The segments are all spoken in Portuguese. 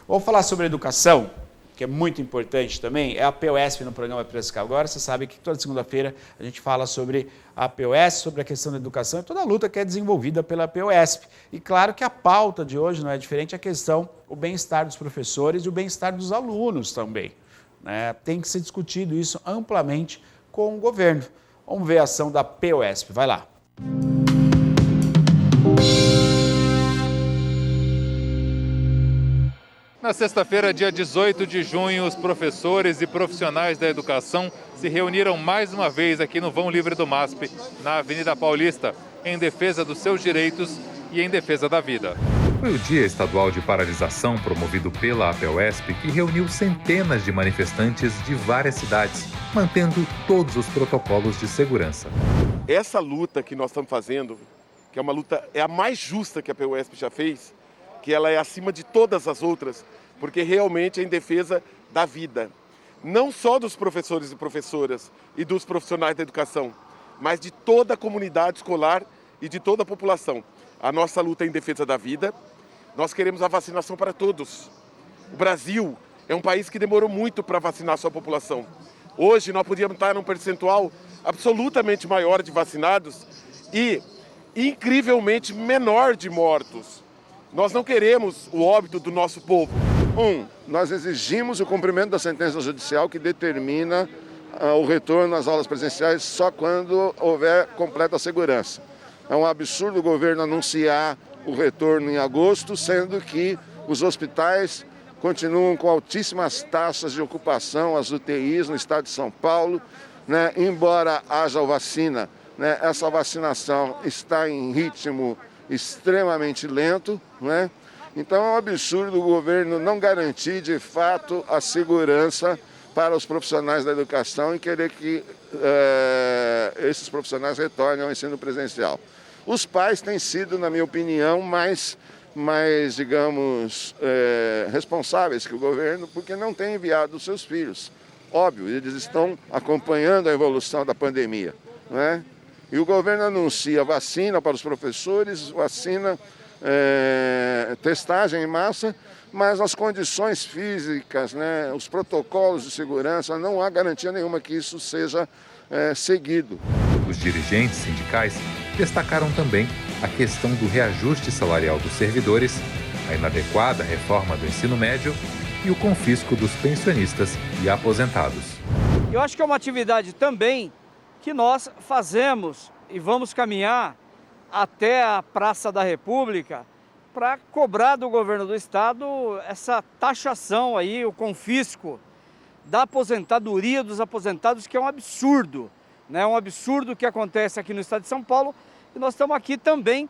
Vamos falar sobre educação, que é muito importante também, é a POSP no programa Piracicaba. Agora você sabe que toda segunda-feira a gente fala sobre a POSP, sobre a questão da educação e toda a luta que é desenvolvida pela POSP. E claro que a pauta de hoje não é diferente, a questão, o bem-estar dos professores e o bem-estar dos alunos também, né? Tem que ser discutido isso amplamente com o governo. Vamos ver a ação da POSP, vai lá. Na sexta-feira, dia 18 de junho, os professores e profissionais da educação se reuniram mais uma vez aqui no Vão Livre do MASP, na Avenida Paulista, em defesa dos seus direitos e em defesa da vida. Foi o Dia Estadual de Paralisação promovido pela APOSP que reuniu centenas de manifestantes de várias cidades, mantendo todos os protocolos de segurança. Essa luta que nós estamos fazendo, que é uma luta, é a mais justa que a APOSP já fez, que ela é acima de todas as outras, porque realmente é em defesa da vida. Não só dos professores e professoras e dos profissionais da educação, mas de toda a comunidade escolar e de toda a população. A nossa luta é em defesa da vida. Nós queremos a vacinação para todos. O Brasil é um país que demorou muito para vacinar a sua população. Hoje nós podíamos estar num percentual absolutamente maior de vacinados e incrivelmente menor de mortos. Nós não queremos o óbito do nosso povo. Nós exigimos o cumprimento da sentença judicial que determina o retorno às aulas presenciais só quando houver completa segurança. É um absurdo o governo anunciar o retorno em agosto, sendo que os hospitais continuam com altíssimas taxas de ocupação, as UTIs no estado de São Paulo, né? Embora haja vacina, né? Essa vacinação está em ritmo extremamente lento, né? Então é um absurdo o governo não garantir de fato a segurança para os profissionais da educação e querer que esses profissionais retornem ao ensino presencial. Os pais têm sido, na minha opinião, mais digamos, responsáveis que o governo, porque não têm enviado os seus filhos. Óbvio, eles estão acompanhando a evolução da pandemia, né? E o governo anuncia vacina para os professores, vacina, testagem em massa, mas as condições físicas, né, os protocolos de segurança, não há garantia nenhuma que isso seja seguido. Os dirigentes sindicais destacaram também a questão do reajuste salarial dos servidores, a inadequada reforma do ensino médio e o confisco dos pensionistas e aposentados. Eu acho que é uma atividade também que nós fazemos e vamos caminhar até a Praça da República para cobrar do governo do estado essa taxação aí, o confisco da aposentadoria dos aposentados, que é um absurdo, né? Um absurdo que acontece aqui no estado de São Paulo, e nós estamos aqui também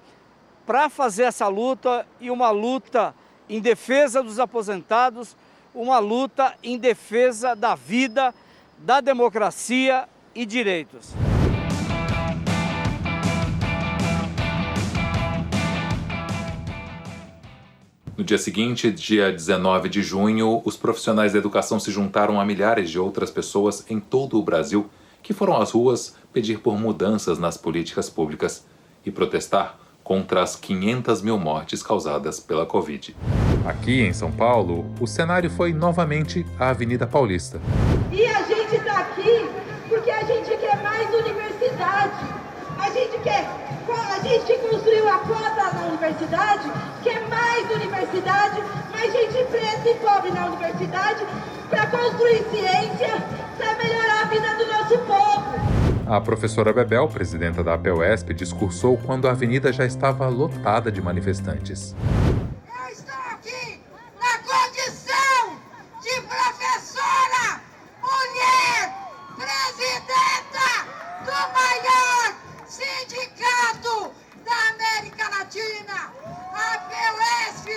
para fazer essa luta, e uma luta em defesa dos aposentados, uma luta em defesa da vida, da democracia e direitos. No dia seguinte, dia 19 de junho, os profissionais da educação se juntaram a milhares de outras pessoas em todo o Brasil que foram às ruas pedir por mudanças nas políticas públicas e protestar contra as 500 mil mortes causadas pela Covid. Aqui em São Paulo, o cenário foi novamente a Avenida Paulista. E a gente está aqui porque a gente quer mais universidade. A gente construiu a cota na universidade, quer mais universidade, mais gente preta e pobre na universidade, para construir ciência, para melhorar a vida do nosso povo. A professora Bebel, presidenta da APOSP, discursou quando a avenida já estava lotada de manifestantes. Eu estou aqui na condição de professora, mulher, presidenta do maior sindicato da América Latina, a POSP,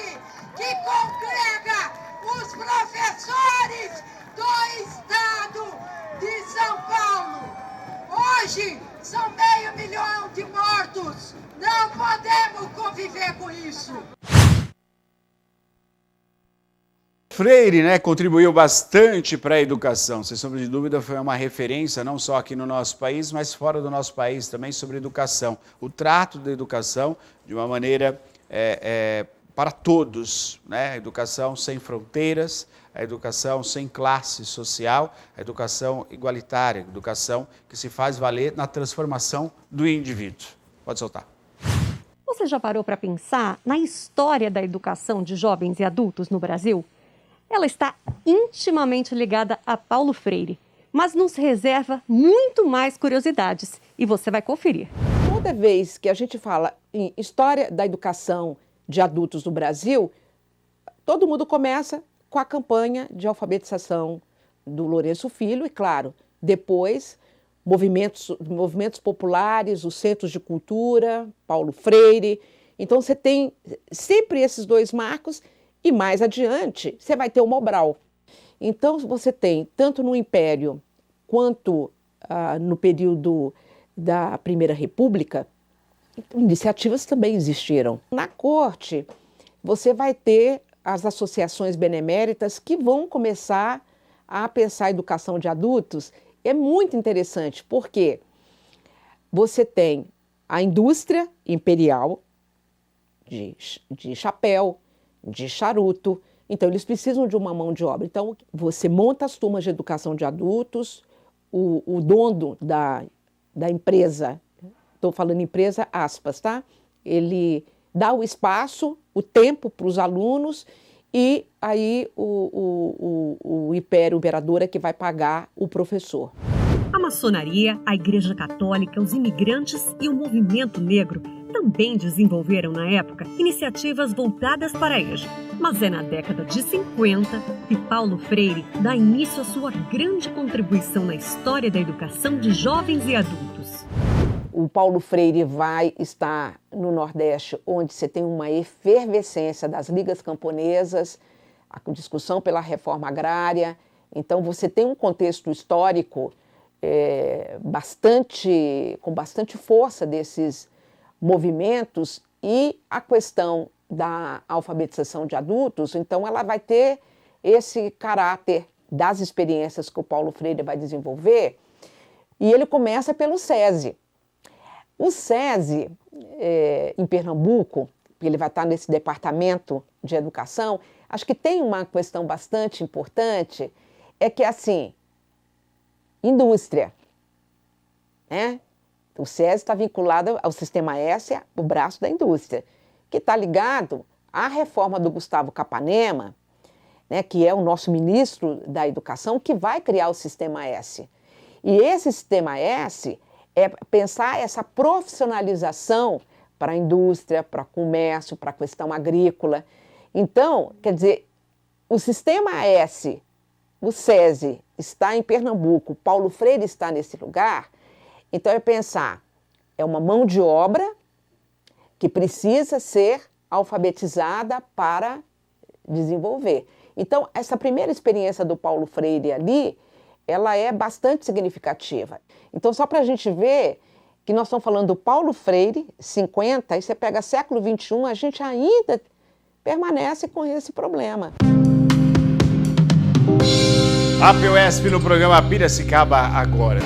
que congrega os professores do estado de São Paulo. Hoje são 500 mil de mortos. Não podemos conviver com isso. Freire, né, contribuiu bastante para a educação. Sem sombra de dúvida, foi uma referência não só aqui no nosso país, mas fora do nosso país também sobre educação. O trato da educação de uma maneira para todos, né? A educação sem fronteiras, a educação sem classe social, a educação igualitária, a educação que se faz valer na transformação do indivíduo. Pode soltar. Você já parou para pensar na história da educação de jovens e adultos no Brasil? Ela está intimamente ligada a Paulo Freire, mas nos reserva muito mais curiosidades e você vai conferir. Toda vez que a gente fala em história da educação de adultos no Brasil, todo mundo começa com a campanha de alfabetização do Lourenço Filho e, claro, depois movimentos populares, os centros de cultura, Paulo Freire. Então você tem sempre esses dois marcos e mais adiante você vai ter o Mobral. Então você tem, tanto no Império quanto no período da Primeira República, iniciativas também existiram. Na corte, você vai ter as associações beneméritas que vão começar a pensar a educação de adultos. É muito interessante, porque você tem a indústria imperial de chapéu, de charuto, então eles precisam de uma mão de obra. Então você monta as turmas de educação de adultos, o dono da empresa, estou falando empresa aspas, tá? Ele dá o espaço, o tempo para os alunos e aí o imperador é que vai pagar o professor. A maçonaria, a Igreja Católica, os imigrantes e o movimento negro também desenvolveram na época iniciativas voltadas para eles. Mas é na década de 50 que Paulo Freire dá início à sua grande contribuição na história da educação de jovens e adultos. O Paulo Freire vai estar no Nordeste, onde você tem uma efervescência das ligas camponesas, a discussão pela reforma agrária. Então, você tem um contexto histórico com bastante força desses movimentos e a questão da alfabetização de adultos, então ela vai ter esse caráter das experiências que o Paulo Freire vai desenvolver e ele começa pelo SESI. O SESI, em Pernambuco, ele vai estar nesse departamento de educação, acho que tem uma questão bastante importante, é que assim, indústria, né? O SESI está vinculado ao Sistema S, o braço da indústria, que está ligado à reforma do Gustavo Capanema, né, que é o nosso ministro da Educação, que vai criar o Sistema S. E esse Sistema S é pensar essa profissionalização para a indústria, para o comércio, para a questão agrícola. Então, quer dizer, o Sistema S, o SESI está em Pernambuco, Paulo Freire está nesse lugar, então é pensar, é uma mão de obra que precisa ser alfabetizada para desenvolver. Então, essa primeira experiência do Paulo Freire ali, ela é bastante significativa. Então, só para a gente ver que nós estamos falando do Paulo Freire, 50, aí você pega século XXI, a gente ainda permanece com esse problema. A POSP no programa Piracicaba Agora.